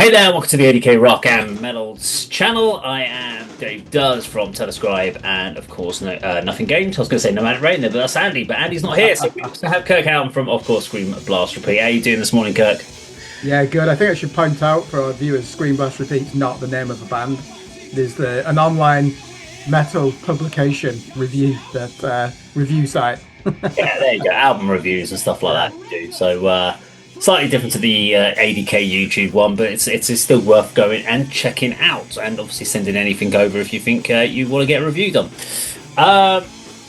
Hey there, welcome to the ADK Rock and Metals channel. I am Dave Does from Telescribe and, of course, Nothing Games. I was going to say No Matter Rain there, but that's Andy. But Andy's not here, so we also have Kirk Houghton from, of course, Scream Blast Repeat. How are you doing this morning, Kirk? Yeah, good. I think I should point out for our viewers, Scream Blast Repeat's not the name of a band. There's an online metal publication review site. Yeah, there you go. Album reviews and stuff like that we do. So, slightly different to the ADK YouTube one, but it's still worth going and checking out, and obviously sending anything over if you think you want to get a review done.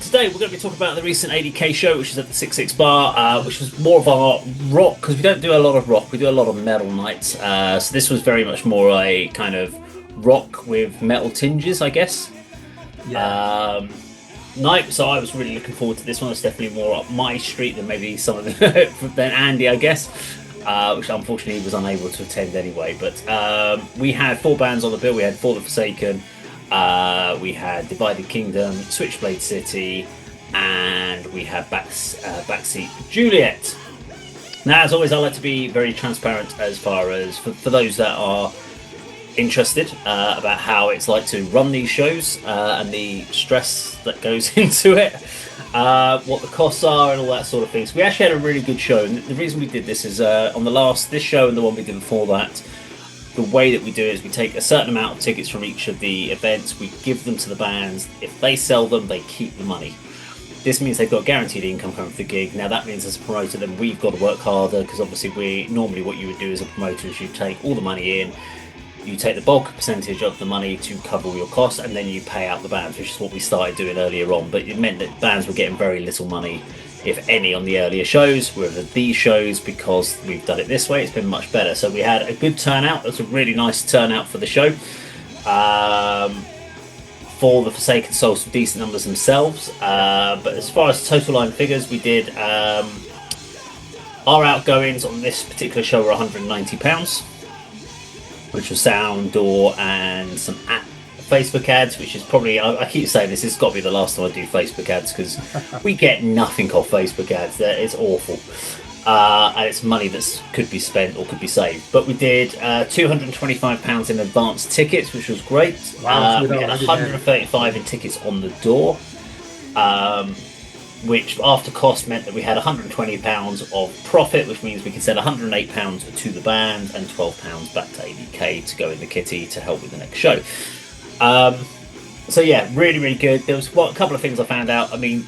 Today we're going to be talking about the recent ADK show, which is at the 66 Bar, which was more of our rock, because we don't do a lot of rock, we do a lot of metal nights. So this was very much more a kind of rock with metal tinges, I guess. Yeah. Night, so I was really looking forward to this one. It's definitely more up my street than maybe some of the than Andy, I guess, which unfortunately was unable to attend anyway. But we had 4 bands on the bill. We had For the Forsaken, we had Divided Kingdom, Switchblade City, and we had Backseat Juliet. Now, as always, I like to be very transparent as far as for those that are interested about how it's like to run these shows and the stress that goes into it, what the costs are and all that sort of thing. So we actually had a really good show, and the reason we did this is on this show and the one we did before that, the way that we do it is we take a certain amount of tickets from each of the events, we give them to the bands. If they sell them, they keep the money. This means they've got guaranteed income coming from the gig. Now that means as a promoter then we've got to work harder, because obviously normally what you would do as a promoter is you take all the money in, you take the bulk percentage of the money to cover all your costs, and then you pay out the bands, which is what we started doing earlier on. But it meant that bands were getting very little money, if any, on the earlier shows. Whereas these shows, because we've done it this way, it's been much better. So we had a good turnout. It was a really nice turnout for the show. For the Forsaken sold some decent numbers themselves. But as far as total line figures, we did our outgoings on this particular show were £190. Which was sound, door, and some Facebook ads, which is probably, I keep saying this, it's got to be the last time I do Facebook ads, because we get nothing off Facebook ads. It's awful. And it's money that could be spent or could be saved. But we did £225 in advance tickets, which was great. Wow, we had 135 in tickets on the door. Which after cost meant that we had £120 of profit, which means we could send £108 to the band and £12 back to ADK to go in the kitty to help with the next show. So yeah, really, really good. There was a couple of things I found out. I mean,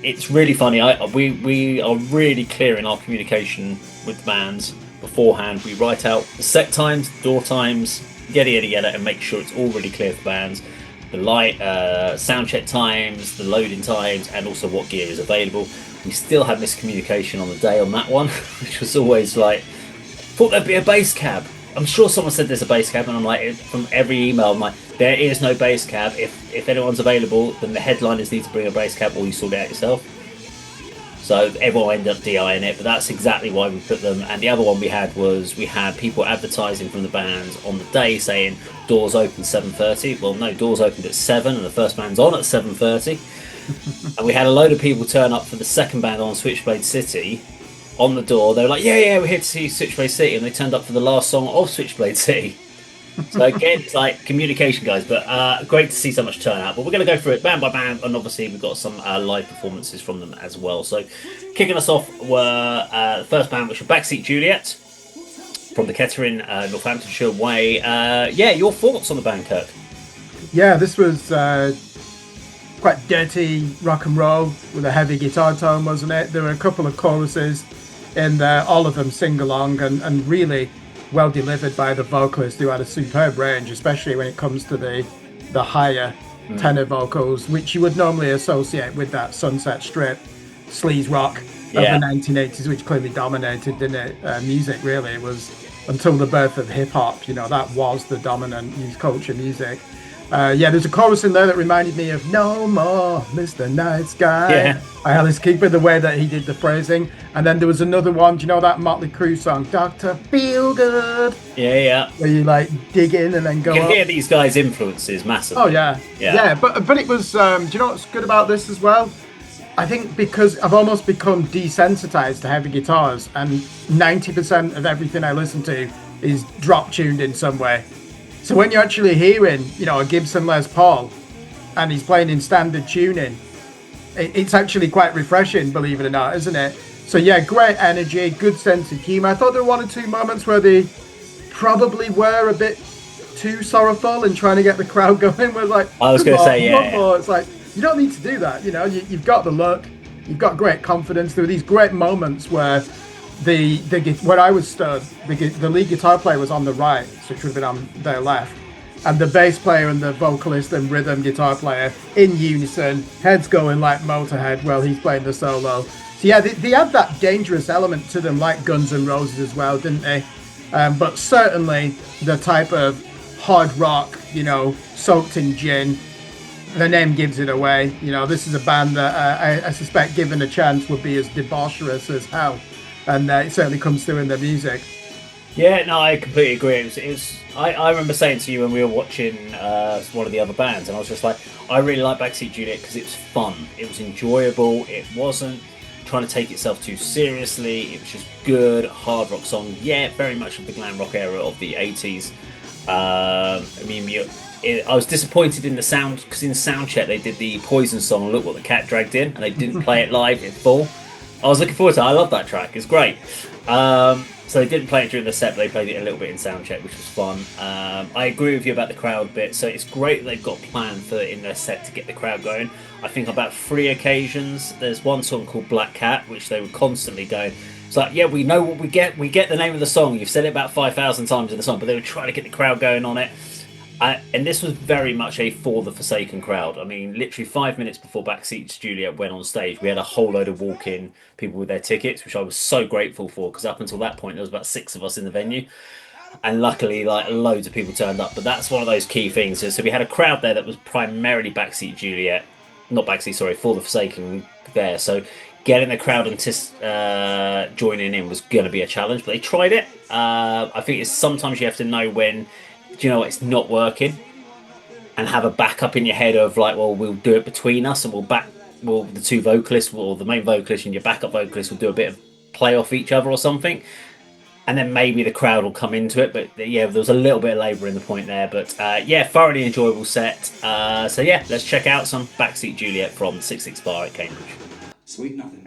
it's really funny. We are really clear in our communication with the bands beforehand. We write out the set times, door times, yada, and make sure it's all really clear for bands. The light, sound check times, the loading times, and also what gear is available. We still had miscommunication on the day on that one, which was always like, thought there'd be a bass cab. I'm sure someone said there's a bass cab, and I'm like, from every email, I'm like, there is no bass cab. If anyone's available, then the headliners need to bring a bass cab, or you sort it out yourself. So everyone ended up DIing it, but that's exactly why we put them. And the other one we had people advertising from the bands on the day saying doors open 7:30. Well, no, doors opened at 7 and the first band's on at 7:30. And we had a load of people turn up for the second band on, Switchblade City, on the door. They were like, yeah, we're here to see Switchblade City, and they turned up for the last song of Switchblade City. So again, it's like communication, guys, but great to see so much turnout. But we're going to go through it band by band, and obviously we've got some live performances from them as well. So kicking us off were the first band, which were Backseat Juliet from the Kettering, Northamptonshire way. Your thoughts on the band, Kirk? Yeah, this was quite dirty rock and roll with a heavy guitar tone, wasn't it? There were a couple of choruses in there, all of them sing-along, and really well delivered by the vocalist, who had a superb range, especially when it comes to the higher tenor vocals, which you would normally associate with that Sunset Strip sleaze rock of the 1980s, which clearly dominated music. Really, it was until the birth of hip-hop, that was the dominant youth culture music. There's a chorus in there that reminded me of No More Mr. Nice Guy by Alice Cooper, the way that he did the phrasing. And then there was another one, do you know that Motley Crue song, Dr. Feelgood? Yeah. Where you like dig in and then go You can up. hear these guys' influences massively. Oh, yeah. But it was, do you know what's good about this as well? I think because I've almost become desensitized to heavy guitars, and 90% of everything I listen to is drop tuned in some way. So when you're actually hearing, a Gibson Les Paul, and he's playing in standard tuning, it's actually quite refreshing, believe it or not, isn't it? So yeah, great energy, good sense of humour. I thought there were one or two moments where they probably were a bit too sorrowful and trying to get the crowd going. We're like, I was going to say, yeah. It's like, you don't need to do that. You've got the look, you've got great confidence. There were these great moments where where I was stood, the lead guitar player was on the right, so it should have been on their left. And the bass player and the vocalist and rhythm guitar player in unison, heads going like Motorhead while he's playing the solo. So yeah, they had that dangerous element to them, like Guns N' Roses as well, didn't they? But certainly the type of hard rock, soaked in gin, the name gives it away. This is a band that I suspect, given a chance, would be as debaucherous as hell. And it certainly comes through in their music. Yeah, no, I completely agree. I remember saying to you when we were watching one of the other bands, and I was just like, I really like Backseat Juliet because it was fun. It was enjoyable. It wasn't trying to take itself too seriously. It was just good hard rock song. Yeah, very much of the glam rock era of the 80s. I was disappointed in the sound, because in Soundcheck they did the Poison song, Look What the Cat Dragged In, and they didn't play it live in full. I was looking forward to it. I love that track. It's great. So they didn't play it during the set, but they played it a little bit in Soundcheck, which was fun. I agree with you about the crowd bit. So it's great that they've got a plan in their set to get the crowd going. I think on about 3 occasions, there's one song called Black Cat, which they were constantly going. It's like, yeah, we know what we get. We get the name of the song. You've said it about 5,000 times in the song, but they were trying to get the crowd going on it. And this was very much a For the Forsaken crowd. I mean, literally 5 minutes before Backseat Juliet went on stage, we had a whole load of walk-in people with their tickets, which I was so grateful for, because up until that point, there was about 6 of us in the venue. And luckily, loads of people turned up. But that's one of those key things. So we had a crowd there that was primarily Backseat Juliet. Not Backseat, sorry, For the Forsaken there. So getting the crowd and joining in was going to be a challenge. But they tried it. I think sometimes you have to know when... it's not working, and have a backup in your head of like, well, we'll do it between us, and the two vocalists, or the main vocalist and your backup vocalist will do a bit of play off each other or something, and then maybe the crowd will come into it. But yeah, there was a little bit of labour in the point there, but thoroughly enjoyable set. So yeah, let's check out some Backseat Juliet from 66 Bar at Cambridge. Sweet nothing.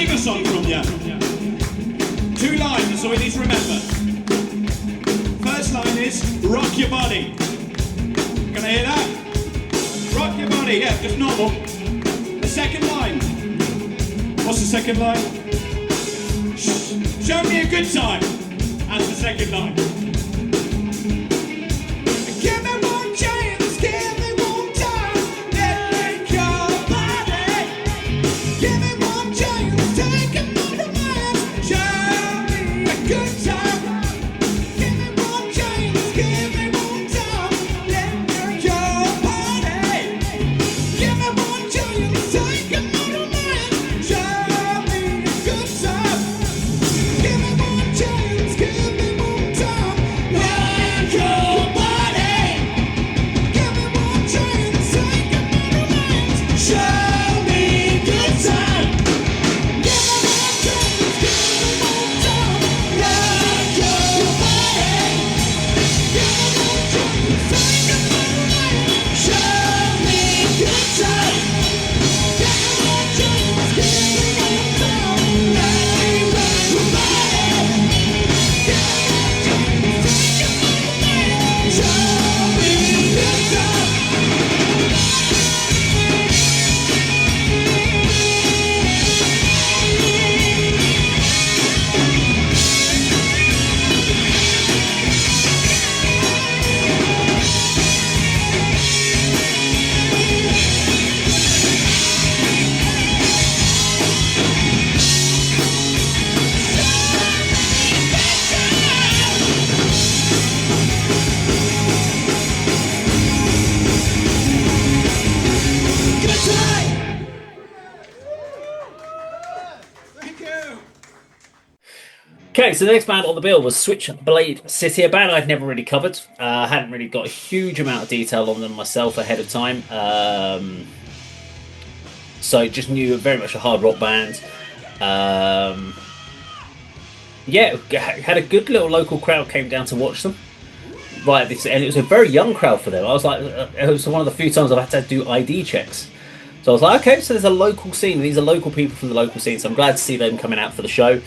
sing a song from you. 2 lines, that's all we need to remember. First line is rock your body. Can I hear that? Rock your body, yeah, just normal. The second line. What's the second line? Show me a good time. That's the second line. Give me one chance, give me one time. Take your body. Give me one chance, take another romance. Show me a good time. Give me one chance, give me one time. Take your body. Give me one chance, take another romance. Show me a good time. Give me one chance, give me one time. Take your body. Give me one chance, take another romance. Show me a good time. Give me one chance, give me one time. Take your body. Give me one chance, take another romance. Show me a good time. Give me one chance, give me one time. Take your Okay, so the next band on the bill was Switchblade City, a band I'd never really covered. Hadn't really got a huge amount of detail on them myself ahead of time. So just knew very much a hard rock band. Yeah, had a good little local crowd came down to watch them. Right, and it was a very young crowd for them. I was like, it was one of the few times I've had to do ID checks. So I was like, okay, so there's a local scene. These are local people from the local scene, so I'm glad to see them coming out for the show.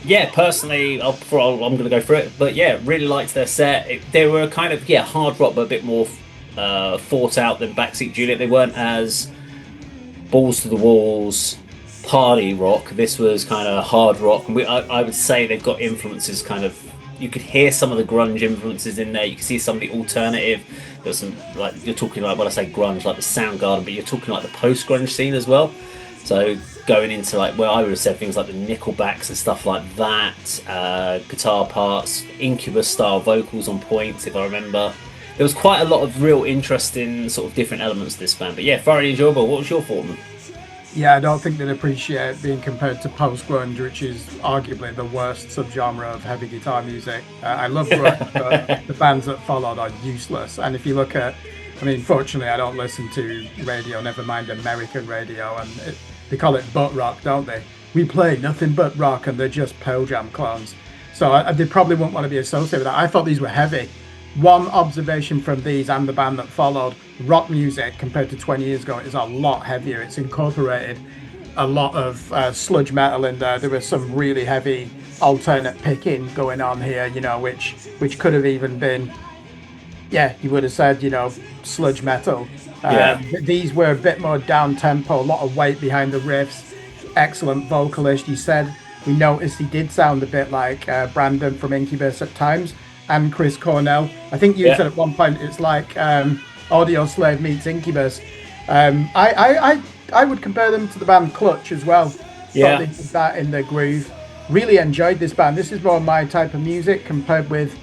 Yeah, personally, I'm going to go through it, but yeah, really liked their set. They were kind of hard rock, but a bit more thought out than Backseat Juliet. They weren't as balls to the walls party rock. This was kind of hard rock. I would say they've got influences kind of. You could hear some of the grunge influences in there. You can see some of the alternative. There's some, like, you're talking like, when I say grunge, like the Soundgarden, but you're talking like the post-grunge scene as well. So going into like, well, I would have said things like the Nickelbacks and stuff like that, guitar parts, Incubus style vocals on points, if I remember. There was quite a lot of real interesting sort of different elements to this band. But yeah, thoroughly enjoyable. What was your thought on them? Yeah, I don't think they'd appreciate being compared to post-grunge, which is arguably the worst subgenre of heavy guitar music. I love grunge, but the bands that followed are useless. And if you look at, I mean, fortunately, I don't listen to radio, never mind American radio, and they call it butt rock, don't they? We play nothing but rock, and they're just Pearl Jam clones. So they probably wouldn't want to be associated with that. I thought these were heavy. One observation from these and the band that followed, rock music compared to 20 years ago is a lot heavier. It's incorporated a lot of sludge metal in there. There was some really heavy alternate picking going on here, you know, which could have even been, yeah, you would have said, you know, sludge metal. These were a bit more down tempo, a lot of weight behind the riffs. Excellent vocalist. You said we noticed he did sound a bit like Brandon from Incubus at times, and Chris Cornell. I think you said at one point it's like Audio Slave meets Incubus. I would compare them to the band Clutch as well. Yeah, they did that in their groove. Really enjoyed this band. This is more my type of music compared with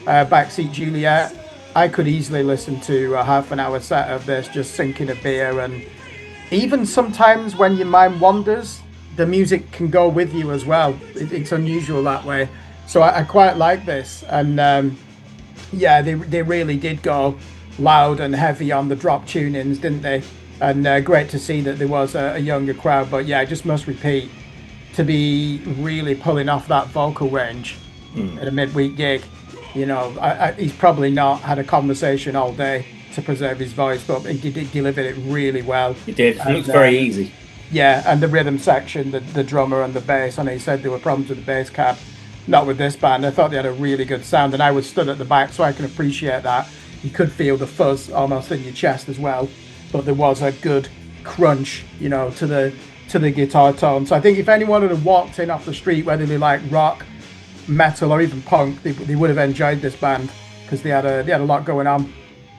Backseat Juliet. I could easily listen to a half an hour set of this, just sinking a beer, and even sometimes when your mind wanders, the music can go with you as well. It's unusual that way. So I quite like this, and they really did go loud and heavy on the drop tunings, didn't they? And great to see that there was a younger crowd. But yeah, I just must repeat, to be really pulling off that vocal range at a midweek gig, you know, he's probably not had a conversation all day to preserve his voice, but he did deliver it really well. He did. It looks very easy. Yeah, and the rhythm section, the drummer and the bass. I know he said there were problems with the bass cab. Not with this band. I thought they had a really good sound, and I was stood at the back, so I can appreciate that. You could feel the fuzz almost in your chest as well, but there was a good crunch, you know, to the guitar tone. So I think if anyone had walked in off the street, whether they like rock, metal, or even punk, they would have enjoyed this band because they had a lot going on.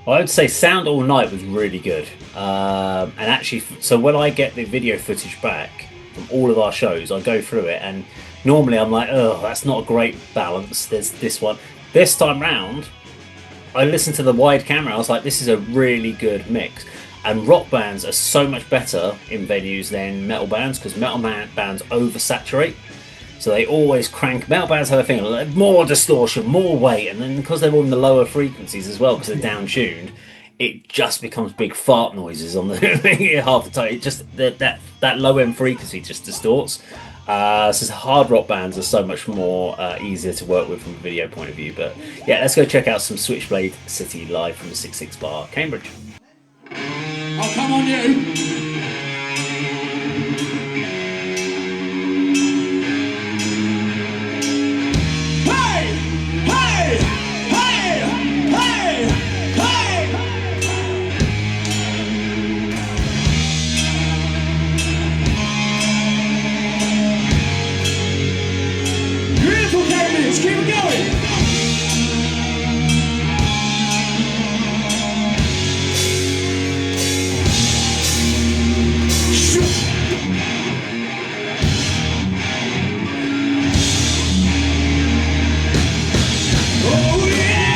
I would say Sound All Night was really good. And actually, so when I get the video footage back from all of our shows, I go through it, and normally I'm like, oh, that's not a great balance. There's this one. This time round, I listened to the wide camera. I was like, this is a really good mix. And rock bands are so much better in venues than metal bands because metal bands oversaturate. So they always crank. Metal bands have a thing like more distortion, more weight, and then because they're all in the lower frequencies as well, because they're down tuned, it just becomes big fart noises on the thing half the time. It just that low end frequency just distorts. So hard rock bands are so much more easier to work with from a video point of view. But yeah, let's go check out some Switchblade City live from the 66 Bar, Cambridge. Oh, come on, you! Keep it going! Oh yeah!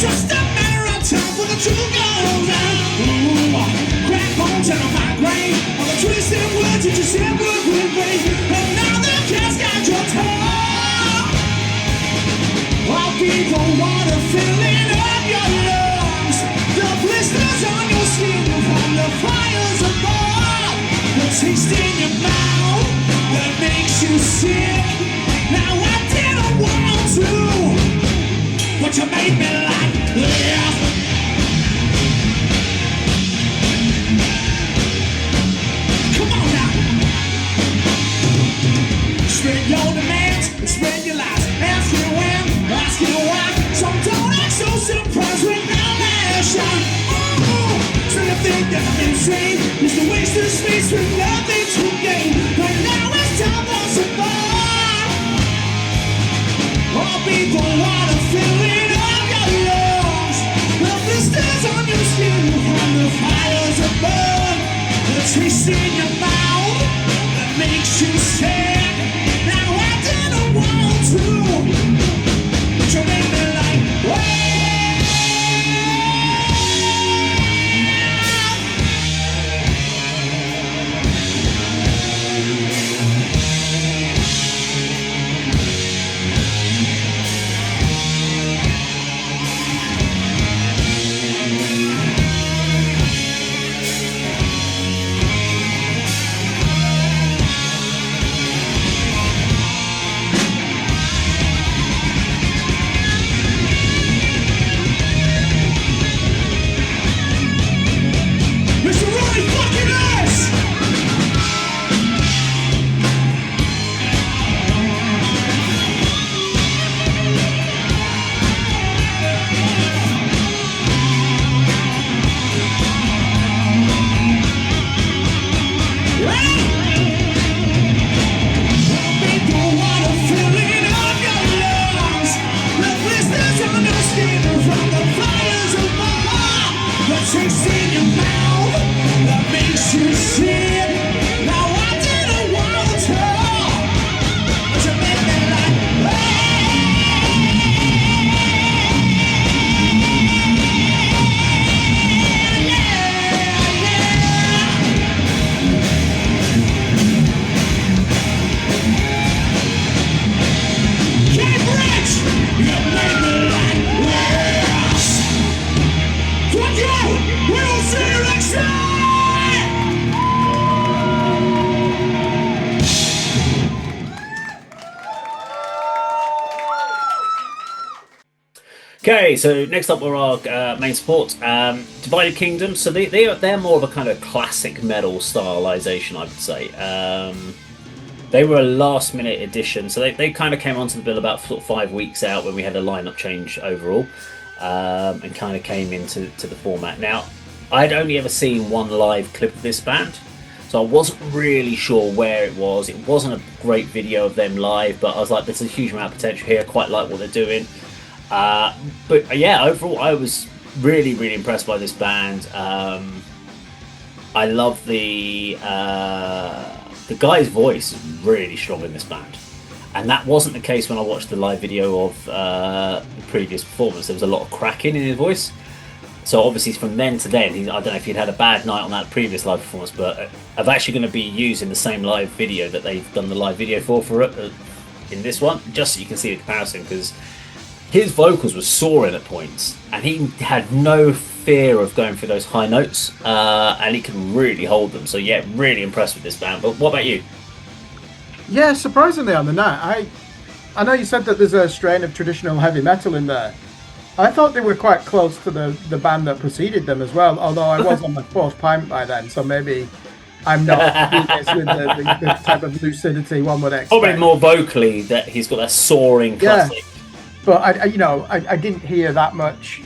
Just a matter of time for the truth goes out. Ooh, crack bones out of my brain. All the twisted words that you said were good faith. And now the cat's got your tongue. I'll be the water filling up your lungs. The blisters on your skin from the fires above. The taste in your mouth that makes you sick. Now I didn't want to, but you made me like this. Come on now. Spread your demands and spread your lies. Ask you when, ask you why. Some don't act so surprised when now lash out. So you think that I'm insane? It's a waste of space with nothing to gain. But now it's time for some fun. I'll be the water filling up your lungs. The blisters on your skin from the fires above. The taste in your mouth that makes you sick. Now I didn't want to, but you made me like, well. Okay, so next up were our main support, Divided Kingdom. So they're more of a kind of classic metal stylization, I would say. They were a last minute addition, so they kind of came onto the bill about sort of 5 weeks out when we had a lineup change overall, and kind of came into the format. Now, I'd only ever seen one live clip of this band, so I wasn't really sure where it was. It wasn't a great video of them live, but I was like, there's a huge amount of potential here. I quite like what they're doing. But yeah, overall, I was really, really impressed by this band. I love the guy's voice is really strong in this band, and that wasn't the case when I watched the live video of the previous performance. There was a lot of cracking in his voice. So obviously, from then to then, I don't know if he'd had a bad night on that previous live performance, but I'm actually going to be using the same live video that they've done the live video for in this one, just so you can see the comparison, because his vocals were soaring at points, and he had no fear of going through those high notes, and he can really hold them. So yeah, really impressed with this band. But what about you? Yeah, surprisingly on the night, I know you said that there's a strain of traditional heavy metal in there. I thought they were quite close to the band that preceded them as well, although I was on my fourth pint by then, so maybe I'm not doing this with the type of lucidity one would expect. Probably more vocally, that he's got that soaring classic. Yeah. But I didn't hear that much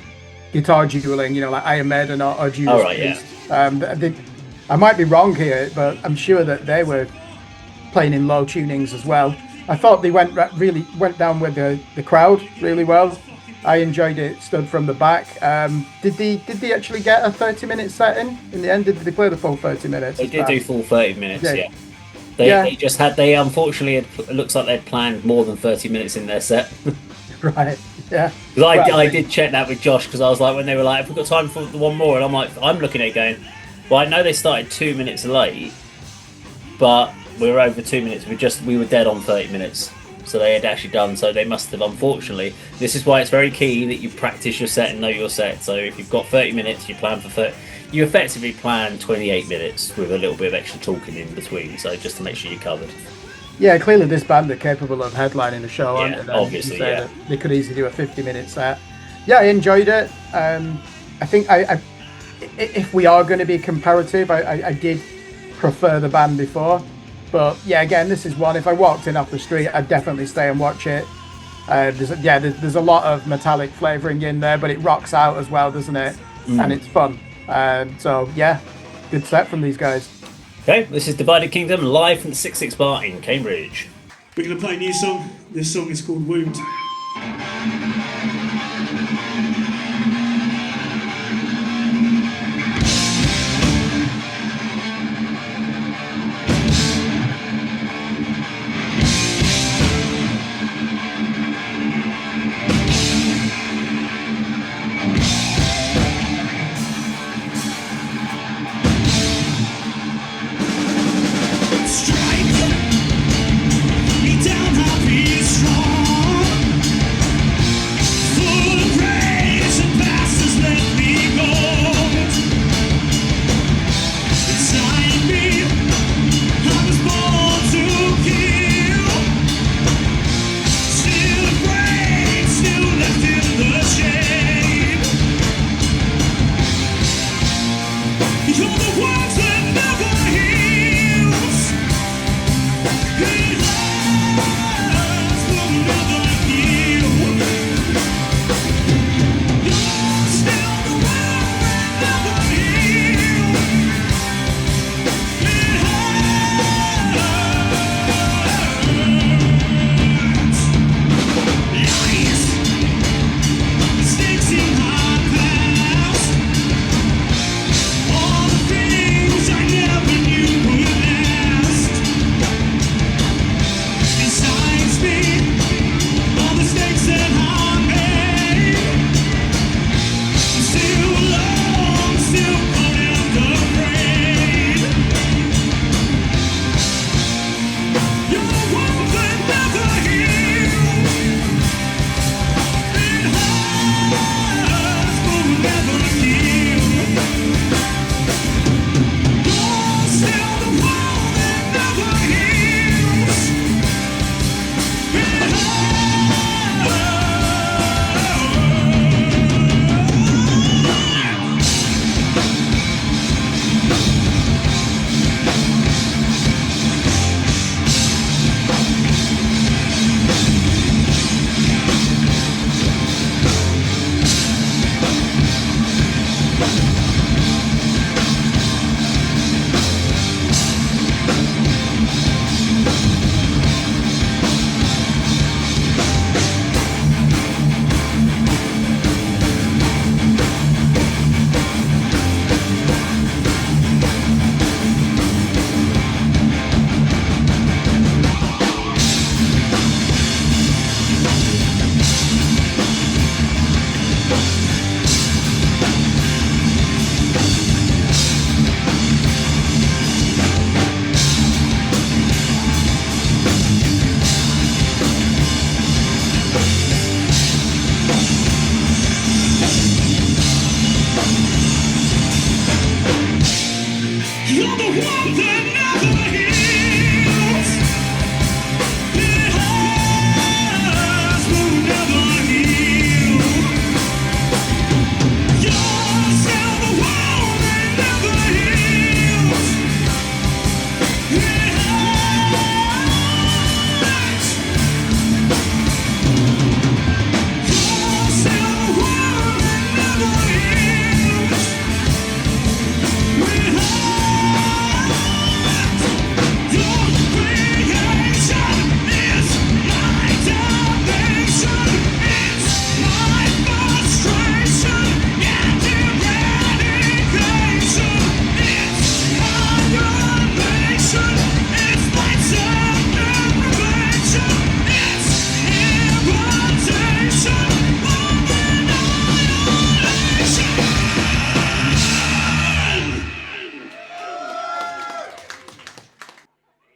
guitar dueling, like Iron Maiden or Judas Priest. Yeah. I might be wrong here, but I'm sure that they were playing in low tunings as well. I thought they went down with the crowd really well. I enjoyed it. Stood from the back. Did they actually get a 30-minute set in the end? Did they play the full 30 minutes? They did do full 30 minutes. Yeah. They unfortunately, it looks like they'd planned more than 30 minutes in their set. Right, yeah. Because I did check that with Josh, because I was like, when they were like, have we got time for one more? And I'm looking at it going, well, I know they started 2 minutes late, but we were over 2 minutes. We were dead on 30 minutes. So they had actually done, so they must have, unfortunately. This is why it's very key that you practice your set and know your set. So if you've got 30 minutes, you plan for 30. You effectively plan 28 minutes with a little bit of extra talking in between, so just to make sure you're covered. Yeah, clearly this band are capable of headlining a show, aren't they? Obviously, yeah. They could easily do a 50-minute set. Yeah, I enjoyed it. I think if we are going to be comparative, I did prefer the band before. But yeah, again, this is one. If I walked in off the street, I'd definitely stay and watch it. There's a lot of metallic flavouring in there, but it rocks out as well, doesn't it? And it's fun. So yeah, good set from these guys. Okay, this is Divided Kingdom live from the 66 Bar in Cambridge. We're going to play a new song. This song is called Wound. Strike me down, I'll be strong.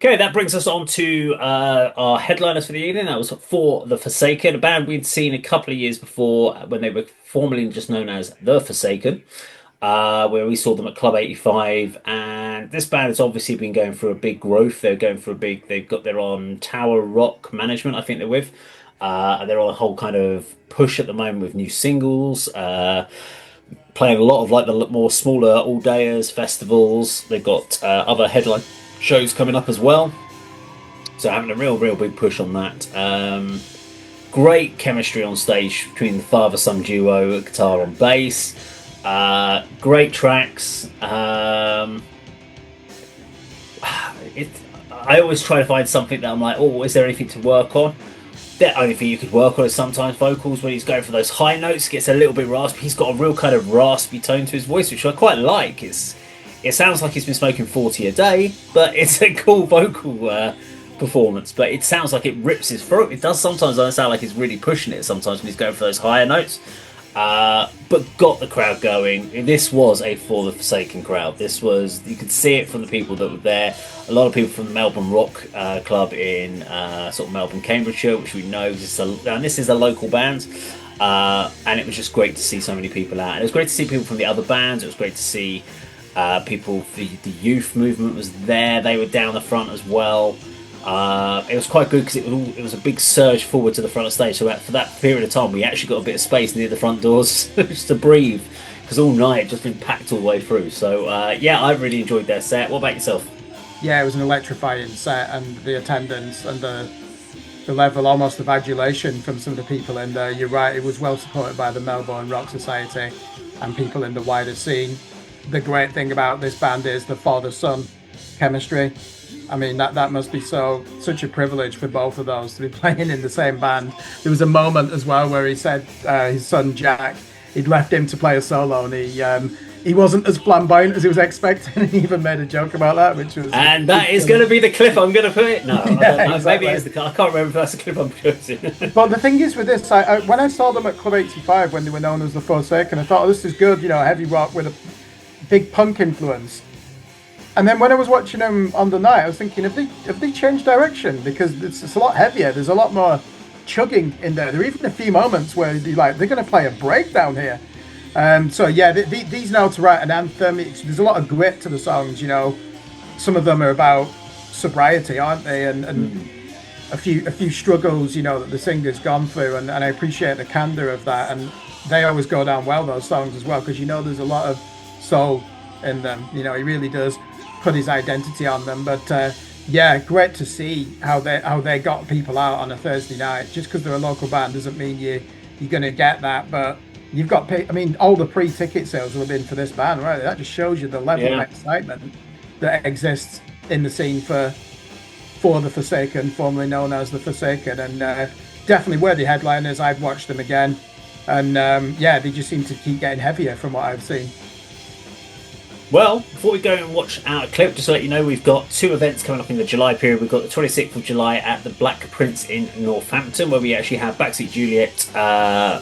Okay, that brings us on to our headliners for the evening. That was For the Forsaken, a band we'd seen a couple of years before when they were formerly just known as The Forsaken, where we saw them at Club 85. And this band has obviously been going through a big growth. They've got their own Tower Rock management, I think they're with. And they're on a whole kind of push at the moment with new singles, playing a lot of like the more smaller all-dayers, festivals. They've got other headline shows coming up as well, so having a real big push on that. Great chemistry on stage between the father-son duo, guitar and bass. Great tracks. I always try to find something that I'm like, oh, is there anything to work on? The only thing you could work on is sometimes vocals. When he's going for those high notes, gets a little bit raspy. He's got a real kind of raspy tone to his voice, which I quite like. It sounds like he's been smoking 40 a day, but it's a cool vocal performance. But it sounds like it rips his throat. It does sometimes sound like he's really pushing it sometimes when he's going for those higher notes. But got the crowd going. This was a For the Forsaken crowd. You could see it from the people that were there. A lot of people from the Melbourne Rock Club in sort of Melbourne, Cambridgeshire, which we know and this is a local band. And it was just great to see so many people out. And it was great to see people from the other bands. It was great to see people, the youth movement was there. They were down the front as well. It was quite good because it was a big surge forward to the front of the stage. So for that period of time, we actually got a bit of space near the front doors just to breathe, because all night just been packed all the way through. So yeah, I really enjoyed their set. What about yourself? Yeah, it was an electrifying set, and the attendance and the level almost of adulation from some of the people in there. You're right, it was well supported by the Melbourne Rock Society and people in the wider scene. The great thing about this band is the father-son chemistry. I mean, that must be such a privilege for both of those to be playing in the same band. There was a moment as well where he said his son Jack, he'd left him to play a solo, and he wasn't as flamboyant as he was expecting. He even made a joke about that, which was... And that is going to be the clip I'm going to put. No, I don't know. Exactly. Maybe it is I can't remember if that's the clip I'm putting. But the thing is with this, when I saw them at Club 85 when they were known as the Forsaken, I thought, oh, this is good, heavy rock with a big punk influence. And then when I was watching them on the night, I was thinking, have they changed direction? Because it's a lot heavier. There's a lot more chugging in there. There are even a few moments where they're going to play a breakdown here. So yeah, these notes write an anthem. There's a lot of grit to the songs. Some of them are about sobriety, aren't they? And a few struggles, that the singer's gone through. And I appreciate the candor of that. And they always go down well, those songs as well, because there's a lot of soul in them. He really does put his identity on them. But yeah, great to see how they got people out on a Thursday night. Just because they're a local band doesn't mean you're going to get that. But you've got, all the pre-ticket sales will have been for this band, right? That just shows you the level of excitement that exists in the scene for the Forsaken, formerly known as the Forsaken, and definitely worthy headliners. I've watched them again, and yeah, they just seem to keep getting heavier from what I've seen. Well, before we go and watch our clip, just to let you know, we've got two events coming up in the July period. We've got the 26th of July at the Black Prince in Northampton, where we actually have Backseat Juliet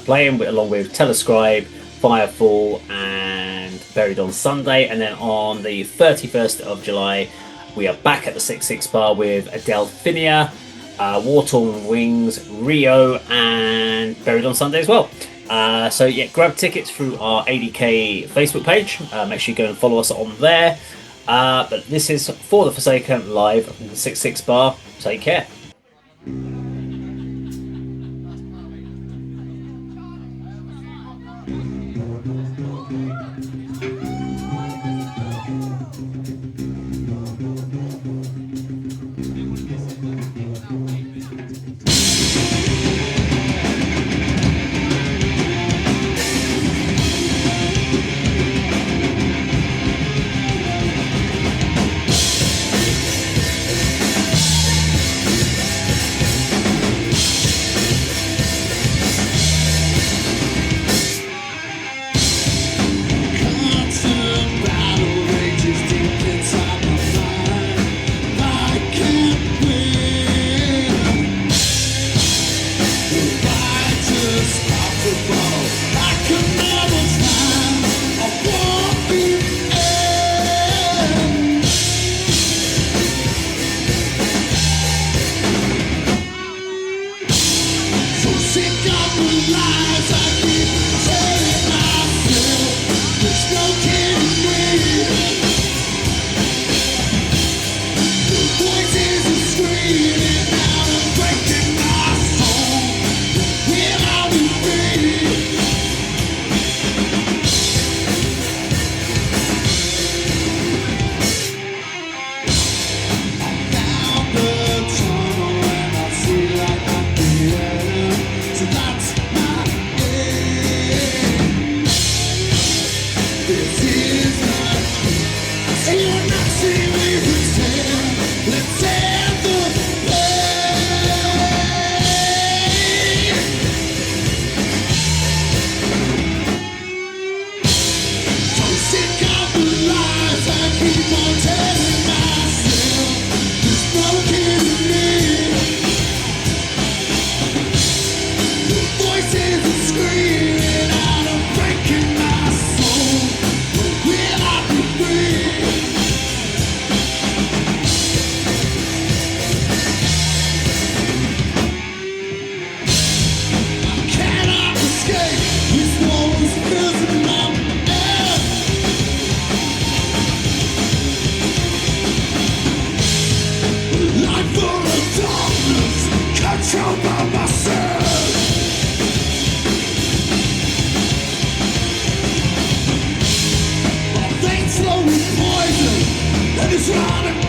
playing, along with Telescribe, Firefall, and Buried on Sunday. And then on the 31st of July, we are back at the 66 Bar with Adelphinia, War Torn Wings, Rio, and Buried on Sunday as well. So yeah, grab tickets through our ADK Facebook page. Make sure you go and follow us on there. But this is For the Forsaken live in the 6-6 bar. Take care. Constant battle rages deep inside my mind. I can't win. The fight is possible. I can never find a walking end. So sick of the lies I keep telling myself. There's no kidding me. The voices are screaming out and breaking my soul. Will I be free? Down the tunnel and I see light at the end. So that's my end. This is not. So you're not seeing me pretend. Let's end the play. So sick of the lies I keep on telling myself. There's no kidding me. The voices are screaming out and breaking my soul. But will I be free? I cannot escape. This war is prison I'm in. Life full of darkness, controlled by myself. My veins flow with poison, and it's running